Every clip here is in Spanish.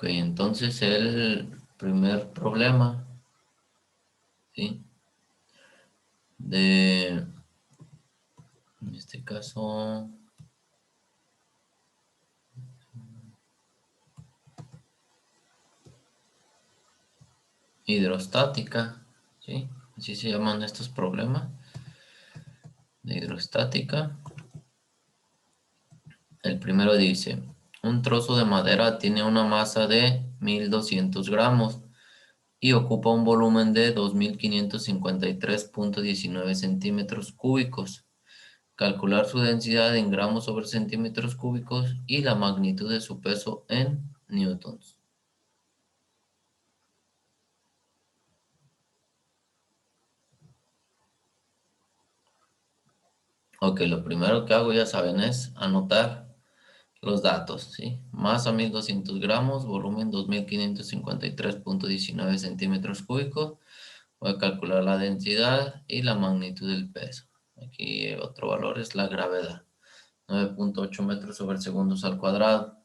Ok, entonces el primer problema, ¿sí? En este caso, hidrostática, ¿sí? Así se llaman estos problemas de hidrostática. El primero dice, un trozo de madera tiene una masa de 1200 gramos y ocupa un volumen de 2553,19 centímetros cúbicos. Calcular su densidad en gramos sobre centímetros cúbicos y la magnitud de su peso en newtons. Ok, lo primero que hago, ya saben, es anotar los datos, ¿sí? Masa 1200 gramos, volumen 2553,19 centímetros cúbicos. Voy a calcular la densidad y la magnitud del peso. Aquí otro valor es la gravedad. 9,8 metros sobre segundos al cuadrado.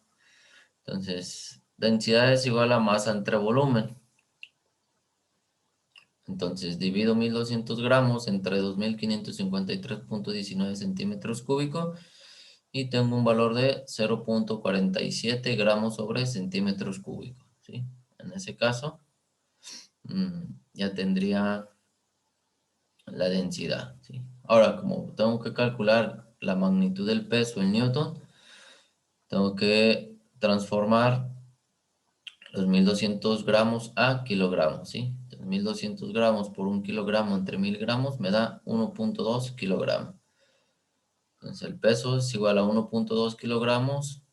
Entonces, densidad es igual a masa entre volumen. Entonces, divido 1200 gramos entre 2553,19 centímetros cúbicos y tengo un valor de 0,47 gramos sobre centímetros cúbicos, ¿sí? En ese caso, ya tendría la densidad, ¿sí? Ahora, como tengo que calcular la magnitud del peso en newton, tengo que transformar los 1200 gramos a kilogramos, ¿sí? Entonces, 1200 gramos por un kilogramo entre 1000 gramos me da 1,2 kilogramos. Entonces, el peso es igual a 1,2 kilogramos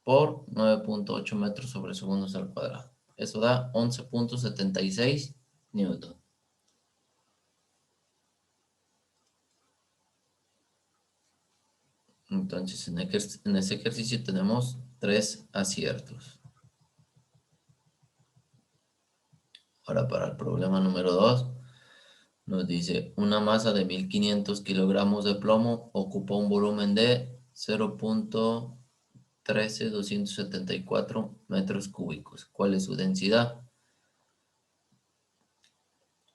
por 9,8 metros sobre segundos al cuadrado. Eso da 11,76 newton. Entonces, en ese ejercicio tenemos 3 aciertos. Ahora para el problema número 2, nos dice, una masa de 1500 kilogramos de plomo ocupa un volumen de 0,13274 metros cúbicos. ¿Cuál es su densidad?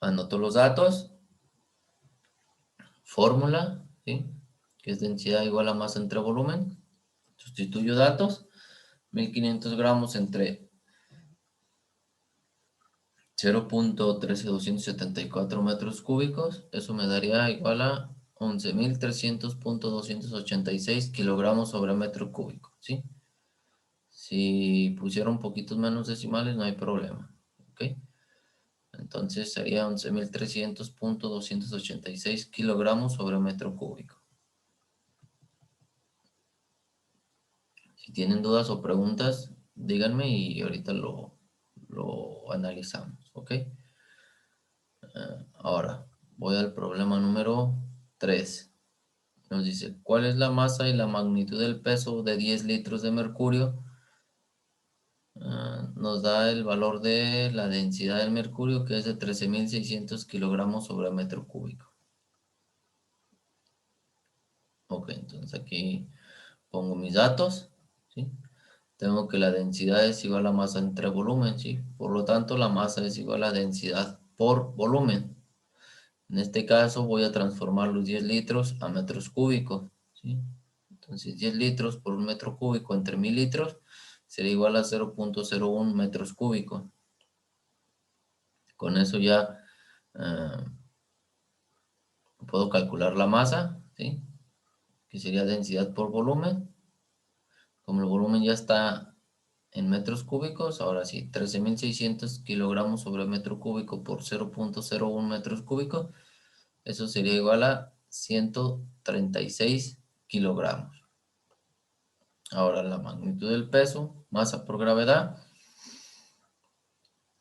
Anoto los datos, fórmula, ¿sí? Que es densidad igual a masa entre volumen. Sustituyo datos, 1500 gramos entre 0,13274 metros cúbicos, eso me daría igual a 11.300,286 kilogramos sobre metro cúbico, ¿sí? Si pusiera un poquito menos decimales no hay problema, ¿ok? Entonces sería 11.300,286 kilogramos sobre metro cúbico. Si tienen dudas o preguntas, díganme y ahorita lo analizamos, ¿ok? Ahora, voy al problema número 3. Nos dice, ¿cuál es la masa y la magnitud del peso de 10 litros de mercurio? Nos da el valor de la densidad del mercurio, que es de 13.600 kilogramos sobre metro cúbico. Ok, entonces aquí pongo mis datos, ¿sí? Tengo que la densidad es igual a masa entre volumen, ¿sí? Por lo tanto, la masa es igual a densidad por volumen. En este caso voy a transformar los 10 litros a metros cúbicos, ¿sí? Entonces 10 litros por un metro cúbico entre 1000 litros sería igual a 0,01 metros cúbicos. Con eso ya puedo calcular la masa, ¿sí? Que sería densidad por volumen. Como el volumen ya está en metros cúbicos, ahora sí, 13.600 kilogramos sobre metro cúbico por 0,01 metros cúbicos, eso sería igual a 136 kilogramos. Ahora la magnitud del peso, masa por gravedad.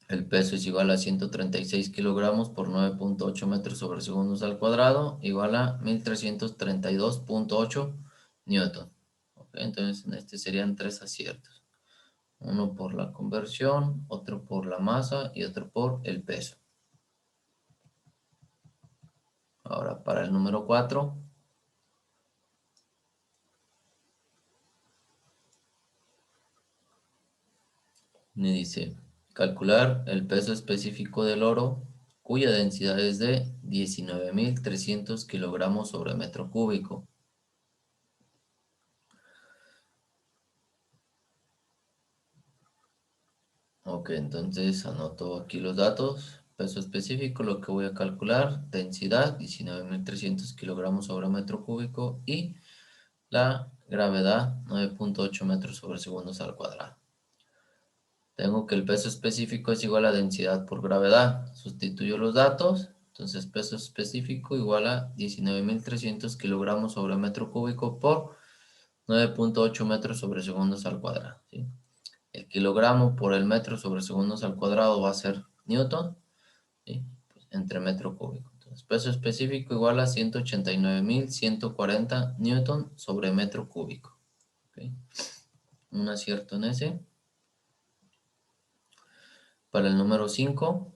El peso es igual a 136 kilogramos por 9,8 metros sobre segundos al cuadrado, igual a 1332,8 newton. Okay, entonces en este serían 3 aciertos. Uno por la conversión, otro por la masa y otro por el peso. Ahora para el número 4. Me dice, calcular el peso específico del oro cuya densidad es de 19.300 kilogramos sobre metro cúbico. Ok, entonces anoto aquí los datos. Peso específico, lo que voy a calcular. Densidad, 19.300 kilogramos sobre metro cúbico. Y la gravedad, 9.8 metros sobre segundos al cuadrado. Tengo que el peso específico es igual a densidad por gravedad. Sustituyo los datos. Entonces, peso específico igual a 19.300 kilogramos sobre metro cúbico por 9.8 metros sobre segundos al cuadrado, ¿sí? El kilogramo por el metro sobre segundos al cuadrado va a ser newton, ¿sí? Pues, entre metro cúbico. Entonces, peso específico igual a 189.140 newton sobre metro cúbico. ¿Ok? Un acierto en ese. Para el número 5,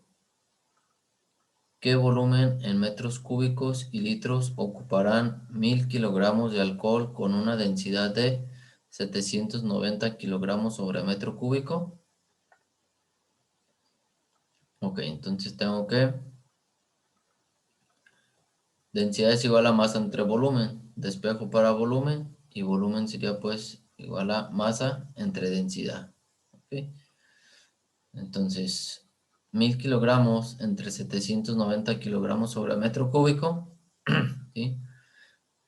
¿qué volumen en metros cúbicos y litros ocuparán 1.000 kilogramos de alcohol con una densidad de 790 kilogramos sobre metro cúbico? Ok, entonces tengo que densidad es igual a masa entre volumen. Despejo para volumen y volumen sería pues igual a masa entre densidad. ¿Ok? Entonces, 1.000 kilogramos entre 790 kilogramos sobre metro cúbico. ¿Sí?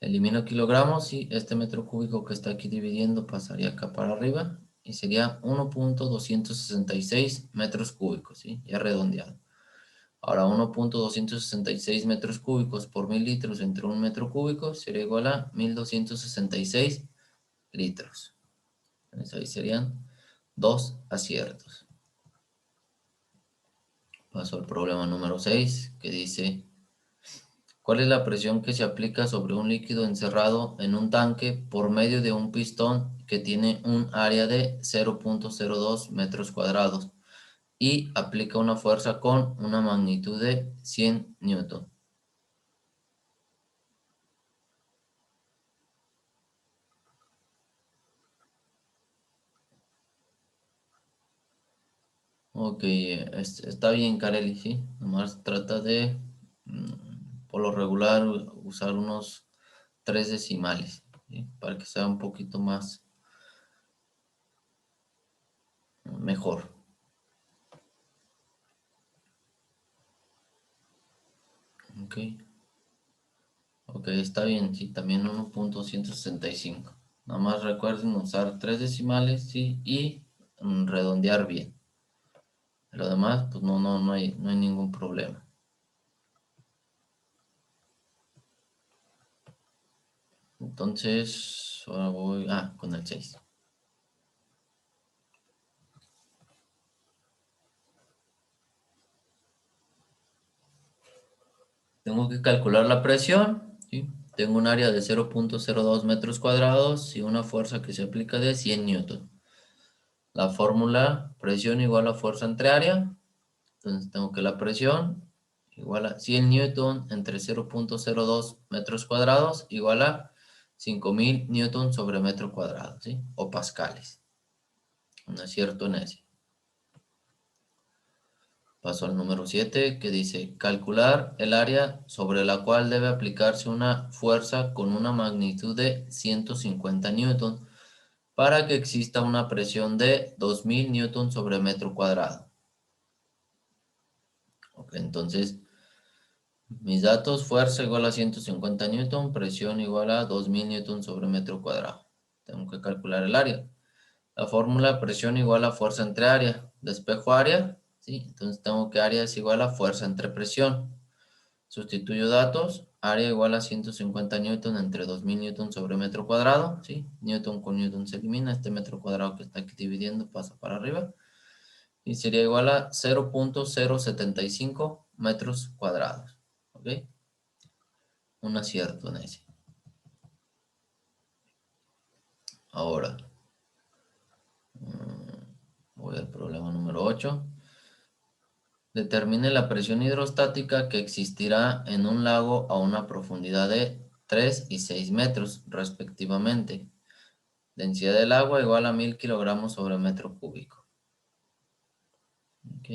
Elimino kilogramos y este metro cúbico que está aquí dividiendo pasaría acá para arriba y sería 1.266 metros cúbicos, ¿sí? Ya redondeado. Ahora 1.266 metros cúbicos por 1.000 litros entre un metro cúbico sería igual a 1.266 litros. Entonces ahí serían dos aciertos. Paso al problema número 6 que dice, ¿cuál es la presión que se aplica sobre un líquido encerrado en un tanque por medio de un pistón que tiene un área de 0.02 metros cuadrados y aplica una fuerza con una magnitud de 100 newton? Ok, está bien, Kareli, sí. Nomás trata de, por lo regular, usar unos 3 decimales, ¿sí? Para que sea un poquito más mejor. Ok, ok, está bien, sí. También 1.165. Nada más recuerden usar 3 decimales, sí, y redondear bien. Lo demás, pues no hay ningún problema. Entonces, ahora voy, con el 6. Tengo que calcular la presión, ¿sí? Tengo un área de 0.02 metros cuadrados y una fuerza que se aplica de 100 newton. La fórmula, presión igual a fuerza entre área. Entonces tengo que la presión igual a 100 newton entre 0.02 metros cuadrados igual a 5.000 newton sobre metro cuadrado, ¿sí? O pascales. Un acierto en ese. Paso al número 7 que dice calcular el área sobre la cual debe aplicarse una fuerza con una magnitud de 150 newton para que exista una presión de 2.000 newton sobre metro cuadrado. Ok, entonces mis datos, fuerza igual a 150 newton, presión igual a 2.000 newton sobre metro cuadrado. Tengo que calcular el área. La fórmula, presión igual a fuerza entre área. Despejo área, ¿sí? Entonces tengo que área es igual a fuerza entre presión. Sustituyo datos, área igual a 150 newton entre 2.000 newton sobre metro cuadrado, ¿sí? Newton con newton se elimina, este metro cuadrado que está aquí dividiendo pasa para arriba. Y sería igual a 0.075 metros cuadrados, ¿ok? Un acierto en ese. Ahora, voy al problema número 8. Determine la presión hidrostática que existirá en un lago a una profundidad de 3 y 6 metros, respectivamente. Densidad del agua igual a 1.000 kilogramos sobre metro cúbico. Ok.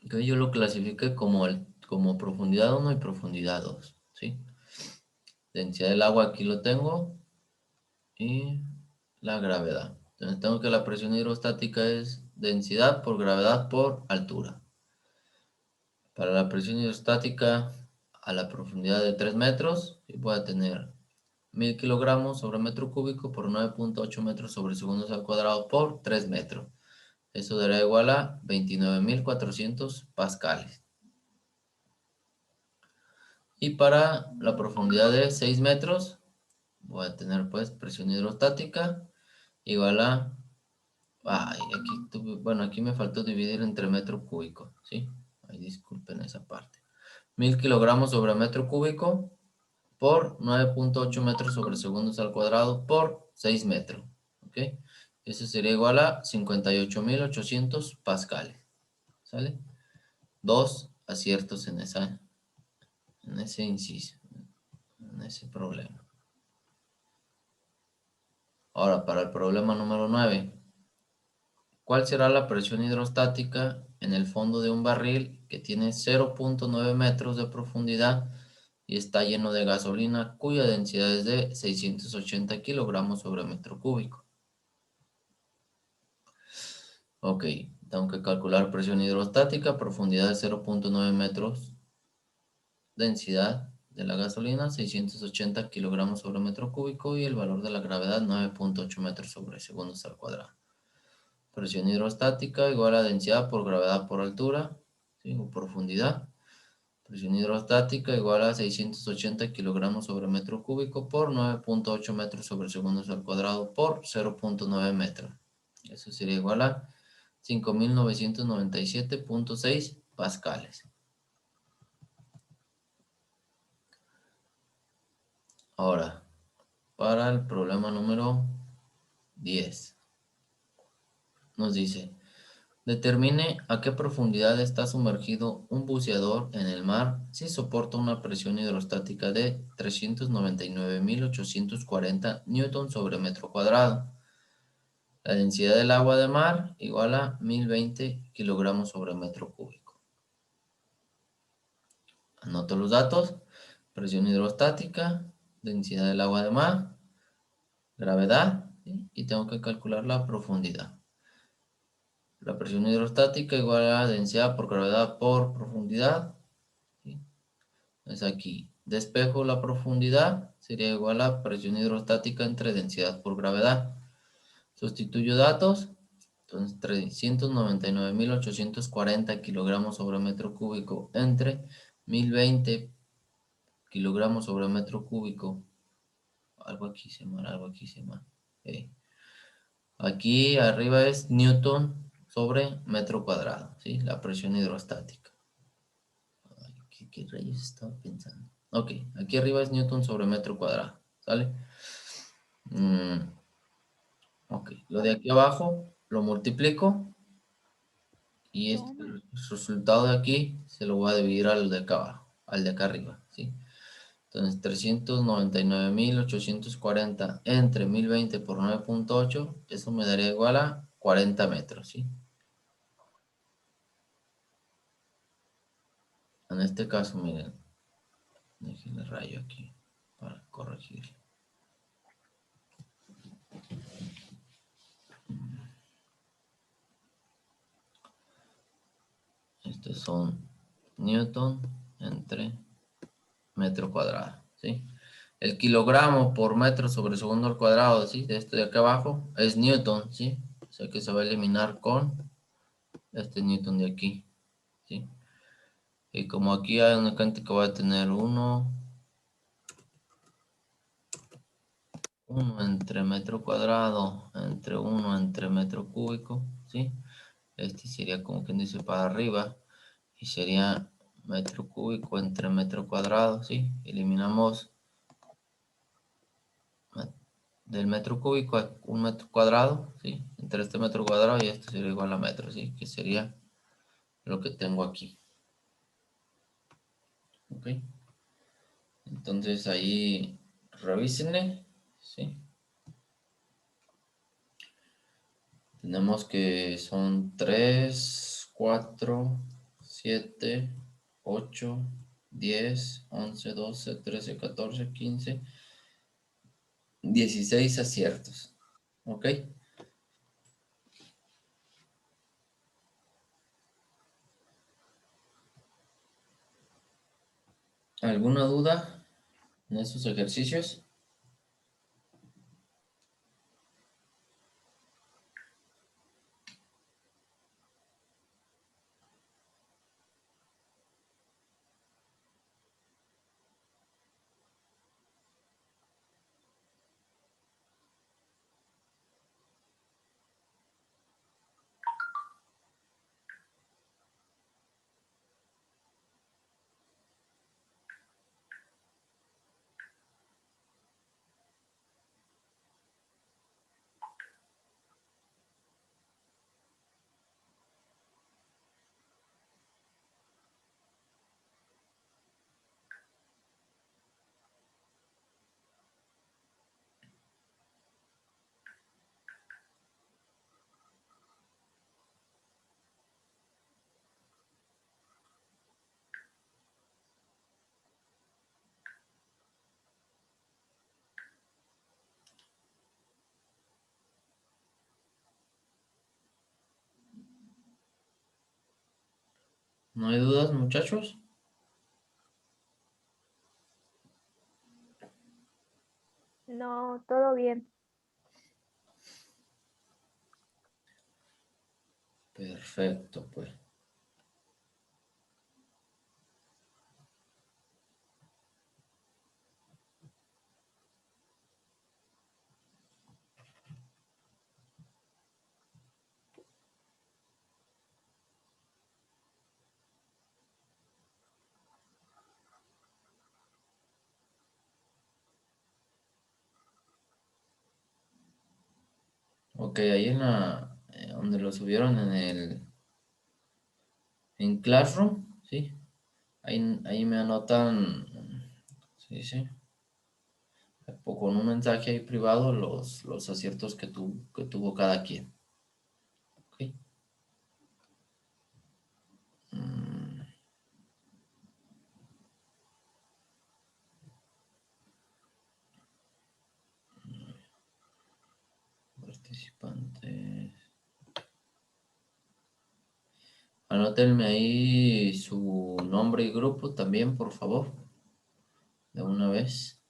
Ok, yo lo clasifiqué como profundidad 1 y profundidad 2, ¿sí? Densidad del agua aquí lo tengo y la gravedad. Entonces tengo que la presión hidrostática es densidad por gravedad por altura. Para la presión hidrostática a la profundidad de 3 metros, voy a tener 1000 kilogramos sobre metro cúbico por 9.8 metros sobre segundos al cuadrado por 3 metros. Eso dará igual a 29.400 pascales. Y para la profundidad de 6 metros, voy a tener pues presión hidrostática igual a... bueno, aquí me faltó dividir entre metro cúbico, ¿sí? Ahí disculpen esa parte. 1000 kilogramos sobre metro cúbico por 9.8 metros sobre segundos al cuadrado por 6 metros, ¿ok? Eso sería igual a 58.800 pascales, ¿sale? Dos aciertos en ese inciso, en ese problema. Ahora, para el problema número 9. ¿Cuál será la presión hidrostática en el fondo de un barril que tiene 0.9 metros de profundidad y está lleno de gasolina cuya densidad es de 680 kilogramos sobre metro cúbico? Ok, tengo que calcular presión hidrostática, profundidad de 0.9 metros, densidad de la gasolina 680 kilogramos sobre metro cúbico y el valor de la gravedad 9.8 metros sobre segundos al cuadrado. Presión hidrostática igual a densidad por gravedad por altura, ¿sí? O profundidad. Presión hidrostática igual a 680 kilogramos sobre metro cúbico por 9.8 metros sobre segundos al cuadrado por 0.9 metros. Eso sería igual a 5.997.6 pascales. Ahora, para el problema número 10, nos dice... Determine a qué profundidad está sumergido un buceador en el mar si soporta una presión hidrostática de 399.840 newton sobre metro cuadrado. La densidad del agua de mar igual a 1020 kilogramos sobre metro cúbico. Anoto los datos: presión hidrostática, densidad del agua de mar, gravedad, ¿sí? Y tengo que calcular la profundidad. La presión hidrostática igual a densidad por gravedad por profundidad. ¿Sí? Es aquí. Despejo la profundidad, sería igual a presión hidrostática entre densidad por gravedad. Sustituyo datos, entonces 399.840 kilogramos sobre metro cúbico entre 1020 kilogramos sobre metro cúbico. Algo aquí se mal, algo aquí se mal. Okay. Aquí arriba es newton sobre metro cuadrado, ¿sí? La presión hidrostática. ¿Qué rayos estaba pensando? Ok, aquí arriba es newton sobre metro cuadrado, ¿sale? Ok, lo de aquí abajo lo multiplico y el resultado de aquí se lo voy a dividir al de acá abajo, al de acá arriba, ¿sí? Entonces 399.840 entre 1020 por 9.8, eso me daría igual a 40 metros, ¿sí? En este caso, miren, déjenle rayo aquí para corregir. Estos son newton entre metro cuadrado, ¿sí? El kilogramo por metro sobre segundo al cuadrado, ¿sí? De este de acá abajo es newton, ¿sí? O sea que se va a eliminar con este newton de aquí, ¿sí? Y como aquí hay una cantidad que va a tener 1 entre metro cuadrado, entre 1 entre metro cúbico, ¿sí? Este sería como quien dice para arriba y sería metro cúbico entre metro cuadrado, ¿sí? Eliminamos del metro cúbico a un metro cuadrado, ¿sí? Entre este metro cuadrado y esto sería igual a metro, ¿sí? Que sería lo que tengo aquí. ¿Ok? Entonces ahí revísenle, ¿sí? Tenemos que son 3, 4, 7, 8, 10, 11, 12, 13, 14, 15, 16 aciertos. ¿Ok? ¿Alguna duda en estos ejercicios? ¿No hay dudas, muchachos? No, todo bien. Perfecto, pues. Ok, ahí en donde lo subieron en Classroom, ¿sí? Ahí me anotan, sí, sí, con un mensaje ahí privado los aciertos que tuvo cada quien. ¿Ok? Mm, participantes. Anótenme ahí su nombre y grupo también, por favor, de una vez.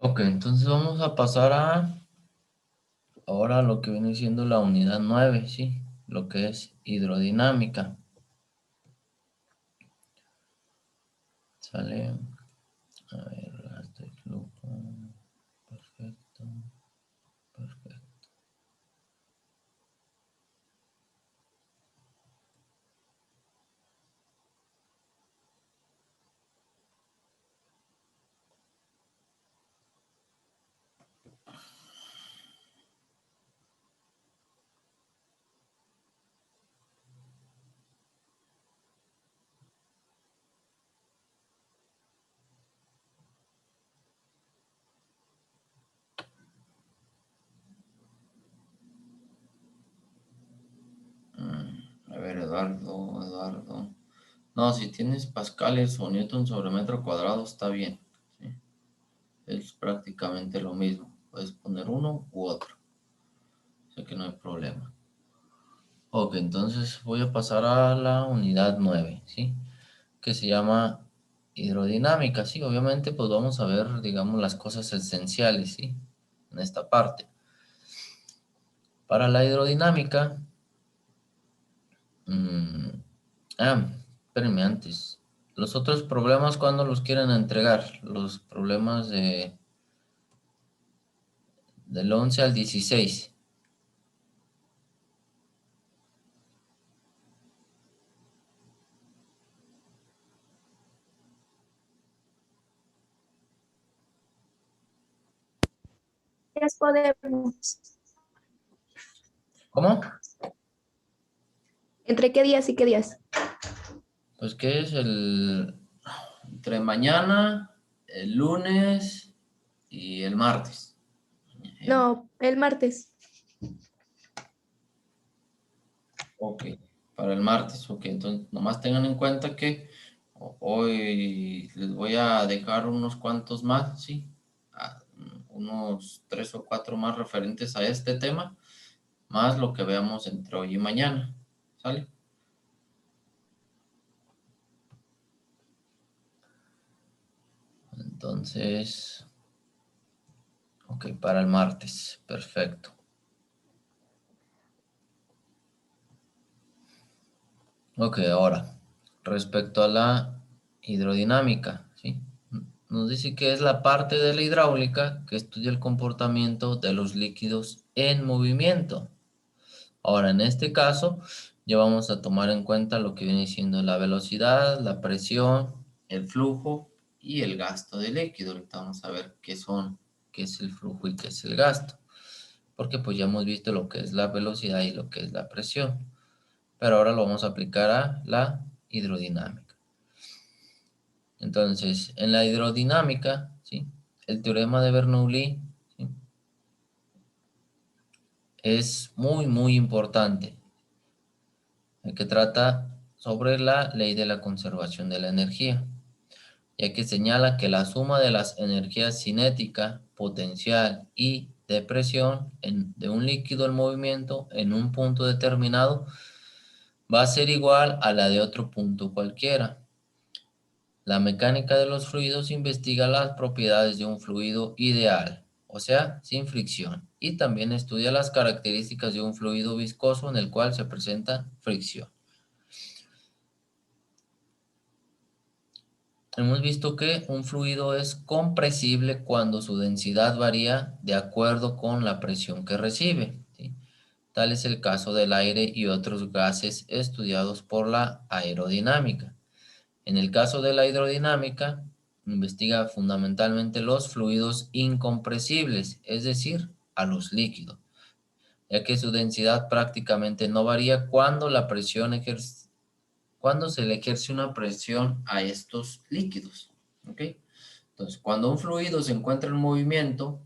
Ok, entonces vamos a pasar ahora a lo que viene siendo la unidad 9, ¿sí? Lo que es hidrodinámica. Sale, a ver, este flujo, perfecto, perfecto. Eduardo. No, si tienes pascales o newton sobre metro cuadrado está bien, ¿sí? Es prácticamente lo mismo. Puedes poner uno u otro. O sea que no hay problema. Ok, entonces voy a pasar a la unidad 9, ¿sí? Que se llama hidrodinámica, sí. Obviamente, pues vamos a ver, digamos, las cosas esenciales, ¿sí? En esta parte. Para la hidrodinámica, mm, espérenme antes. Los otros problemas, ¿cuándo los quieren entregar? Los problemas del 11 al 16. días podemos? ¿Cómo? ¿Entre qué días y qué días? Pues que es entre mañana, el lunes y el martes. No, el martes. Ok, para el martes, ok. Entonces, nomás tengan en cuenta que hoy les voy a dejar unos cuantos más, ¿sí? Unos 3 o 4 más referentes a este tema, más lo que veamos entre hoy y mañana, ¿sale? Entonces, ok, para el martes, perfecto. Ok, ahora, respecto a la hidrodinámica, ¿sí? Nos dice que es la parte de la hidráulica que estudia el comportamiento de los líquidos en movimiento. Ahora, en este caso, ya vamos a tomar en cuenta lo que viene siendo la velocidad, la presión, el flujo y el gasto de líquido. Ahorita vamos a ver qué es el flujo y qué es el gasto. Porque pues ya hemos visto lo que es la velocidad y lo que es la presión. Pero ahora lo vamos a aplicar a la hidrodinámica. Entonces, en la hidrodinámica, ¿sí? El teorema de Bernoulli, ¿sí? Es muy importante, el que trata sobre la ley de la conservación de la energía, ya que señala que la suma de las energías cinética, potencial y de presión de un líquido en movimiento en un punto determinado va a ser igual a la de otro punto cualquiera. La mecánica de los fluidos investiga las propiedades de un fluido ideal, o sea, sin fricción, y también estudia las características de un fluido viscoso en el cual se presenta fricción. Hemos visto que un fluido es compresible cuando su densidad varía de acuerdo con la presión que recibe, ¿sí? Tal es el caso del aire y otros gases estudiados por la aerodinámica. En el caso de la hidrodinámica, investiga fundamentalmente los fluidos incompresibles, es decir, a los líquidos, ya que su densidad prácticamente no varía cuando se le ejerce una presión a estos líquidos. ¿Ok? Entonces, cuando un fluido se encuentra en movimiento,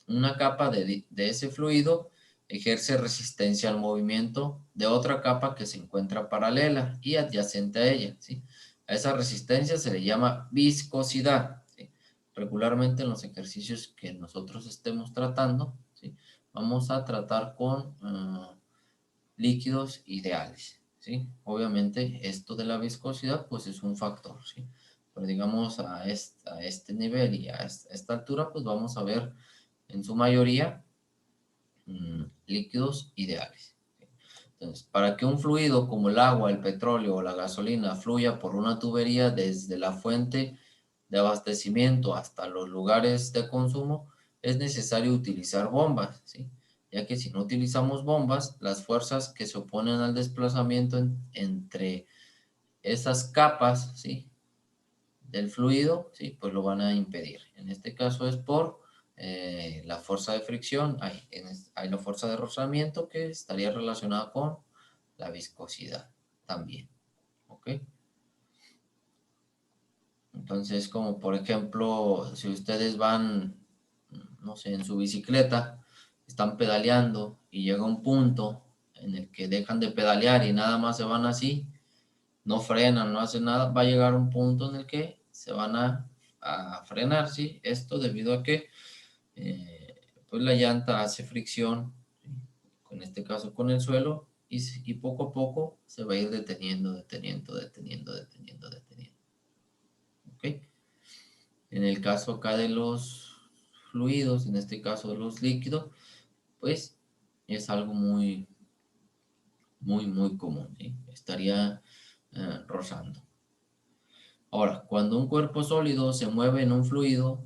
una capa de ese fluido ejerce resistencia al movimiento de otra capa que se encuentra paralela y adyacente a ella, ¿sí? A esa resistencia se le llama viscosidad, ¿sí? Regularmente en los ejercicios que nosotros estemos tratando, ¿sí? Vamos a tratar con líquidos ideales, ¿sí? Obviamente esto de la viscosidad pues es un factor, ¿sí? Pero digamos a este nivel y a esta altura pues vamos a ver en su mayoría líquidos ideales. ¿Sí? Entonces, para que un fluido como el agua, el petróleo o la gasolina fluya por una tubería desde la fuente de abastecimiento hasta los lugares de consumo, es necesario utilizar bombas, ¿sí? Ya que si no utilizamos bombas, las fuerzas que se oponen al desplazamiento entre esas capas, ¿sí? Del fluido, ¿sí? Pues lo van a impedir. En este caso es por la fuerza de fricción, hay la fuerza de rozamiento que estaría relacionada con la viscosidad también, ¿ok? Entonces, como por ejemplo, si ustedes van, no sé, en su bicicleta, están pedaleando y llega un punto en el que dejan de pedalear y nada más se van así, no frenan, no hacen nada, va a llegar un punto en el que se van a frenar, ¿sí? Esto debido a que pues la llanta hace fricción, ¿sí? En este caso con el suelo, y poco a poco se va a ir deteniendo, deteniendo, deteniendo, deteniendo, deteniendo. ¿Ok? En el caso acá de los fluidos, en este caso de los líquidos, pues es algo muy, muy, muy común, ¿sí? Estaría rozando. Ahora, cuando un cuerpo sólido se mueve en un fluido,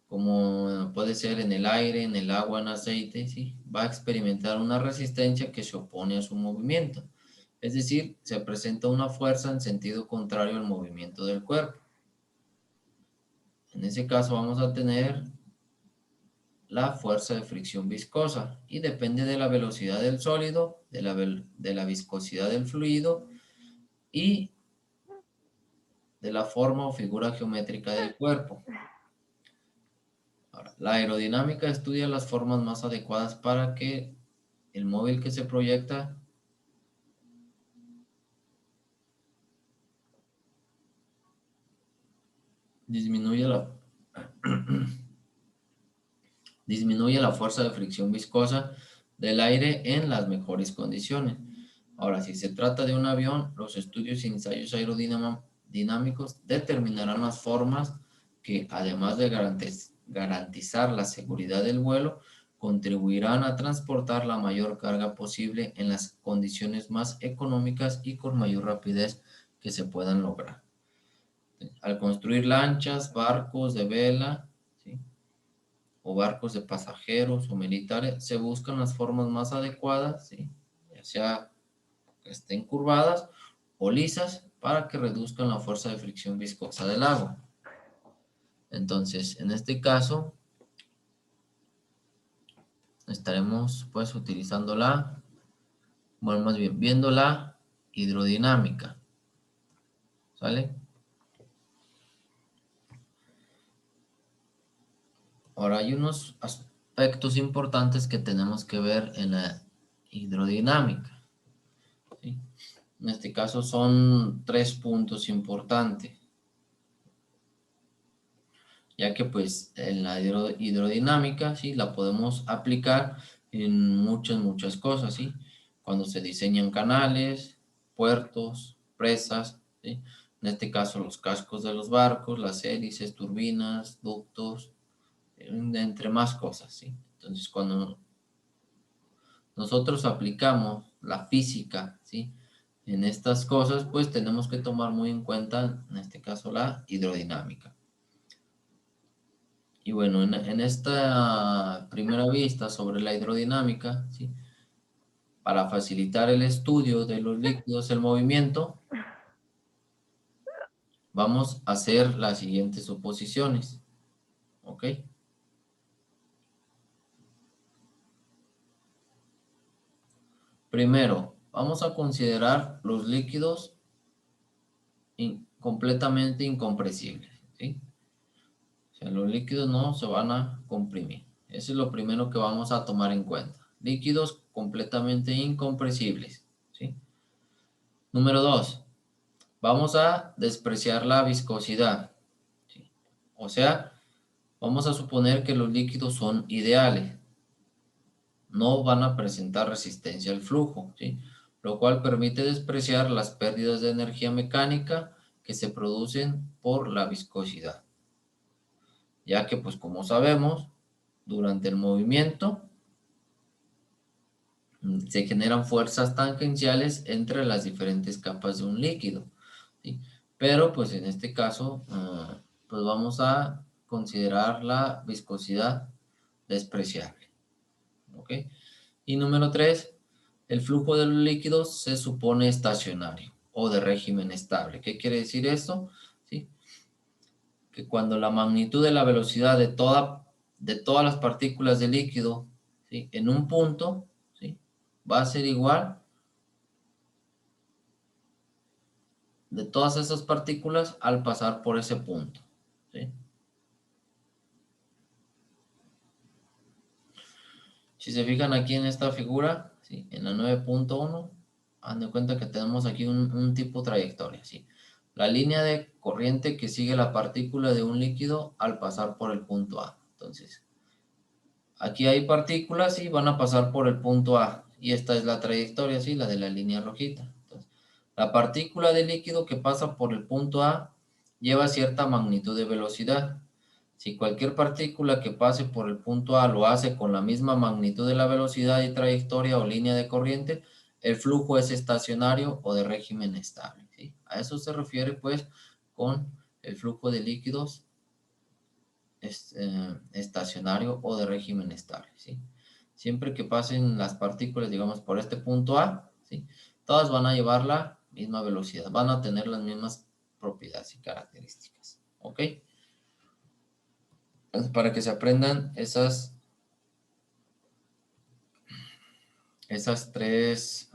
como puede ser en el aire, en el agua, en aceite, ¿sí? Va a experimentar una resistencia que se opone a su movimiento. Es decir, se presenta una fuerza en sentido contrario al movimiento del cuerpo. En ese caso vamos a tener la fuerza de fricción viscosa y depende de la velocidad del sólido, de la viscosidad del fluido y de la forma o figura geométrica del cuerpo. Ahora, la aerodinámica estudia las formas más adecuadas para que el móvil que se proyecta disminuya disminuye la fuerza de fricción viscosa del aire en las mejores condiciones. Ahora, si se trata de un avión, los estudios y ensayos aerodinámicos determinarán las formas que, además de garantizar la seguridad del vuelo, contribuirán a transportar la mayor carga posible en las condiciones más económicas y con mayor rapidez que se puedan lograr. Al construir lanchas, barcos de vela, ¿sí? O barcos de pasajeros o militares, se buscan las formas más adecuadas, ¿sí? Ya sea que estén curvadas o lisas para que reduzcan la fuerza de fricción viscosa del agua. Entonces, en este caso, estaremos pues utilizando bueno, más bien, viendo la hidrodinámica, ¿sale? Ahora hay unos aspectos importantes que tenemos que ver en la hidrodinámica, ¿sí? En este caso son 3 puntos importantes, ya que pues en la hidrodinámica, ¿sí? La podemos aplicar en muchas cosas, ¿sí? Cuando se diseñan canales, puertos, presas, ¿sí? En este caso los cascos de los barcos, las hélices, turbinas, ductos, entre más cosas, ¿sí? Entonces cuando nosotros aplicamos la física, ¿sí? En estas cosas, pues tenemos que tomar muy en cuenta, en este caso, la hidrodinámica. Y bueno, en esta primera vista sobre la hidrodinámica, ¿sí? Para facilitar el estudio de los líquidos, el movimiento, vamos a hacer las siguientes suposiciones, ¿ok? Primero, vamos a considerar los líquidos completamente incompresibles, ¿sí? O sea, los líquidos no se van a comprimir. Eso es lo primero que vamos a tomar en cuenta. Líquidos completamente incompresibles, ¿sí? Número 2, vamos a despreciar la viscosidad, ¿sí? O sea, vamos a suponer que los líquidos son ideales. No van a presentar resistencia al flujo, ¿sí? Lo cual permite despreciar las pérdidas de energía mecánica que se producen por la viscosidad, ya que pues como sabemos, durante el movimiento se generan fuerzas tangenciales entre las diferentes capas de un líquido, ¿sí? Pero pues en este caso, pues vamos a considerar la viscosidad despreciable, ¿ok? Y número 3, el flujo de los líquidos se supone estacionario o de régimen estable. ¿Qué quiere decir esto? ¿Sí? Que cuando la magnitud de la velocidad de todas las partículas de líquido, ¿sí? En un punto, ¿sí? Va a ser igual de todas esas partículas al pasar por ese punto, ¿sí? Si se fijan aquí en esta figura, ¿sí? En la 9.1 Haz de cuenta que tenemos aquí un tipo trayectoria, ¿sí? La línea de corriente que sigue la partícula de un líquido al pasar por el punto A. Entonces, aquí hay partículas y van a pasar por el punto A. Y esta es la trayectoria, ¿sí? La de la línea rojita. Entonces, la partícula de líquido que pasa por el punto A lleva cierta magnitud de velocidad. Si cualquier partícula que pase por el punto A lo hace con la misma magnitud de la velocidad y trayectoria o línea de corriente, el flujo es estacionario o de régimen estable, ¿sí? A eso se refiere, pues, con el flujo de líquidos estacionario o de régimen estable, ¿sí? Siempre que pasen las partículas, digamos, por este punto A, ¿sí? Todas van a llevar la misma velocidad, van a tener las mismas propiedades y características, ¿ok? Entonces, para que se aprendan esos tres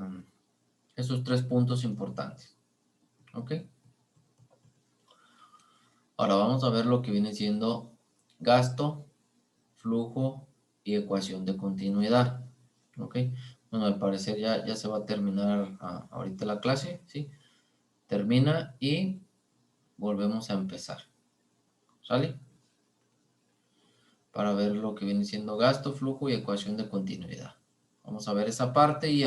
puntos importantes, ¿ok? Ahora vamos a ver lo que viene siendo gasto, flujo y ecuación de continuidad, ¿ok? Bueno, al parecer ya se va a terminar ahorita la clase, ¿sí? Termina y volvemos a empezar, ¿sale? Para ver lo que viene siendo gasto, flujo y ecuación de continuidad. Vamos a ver esa parte y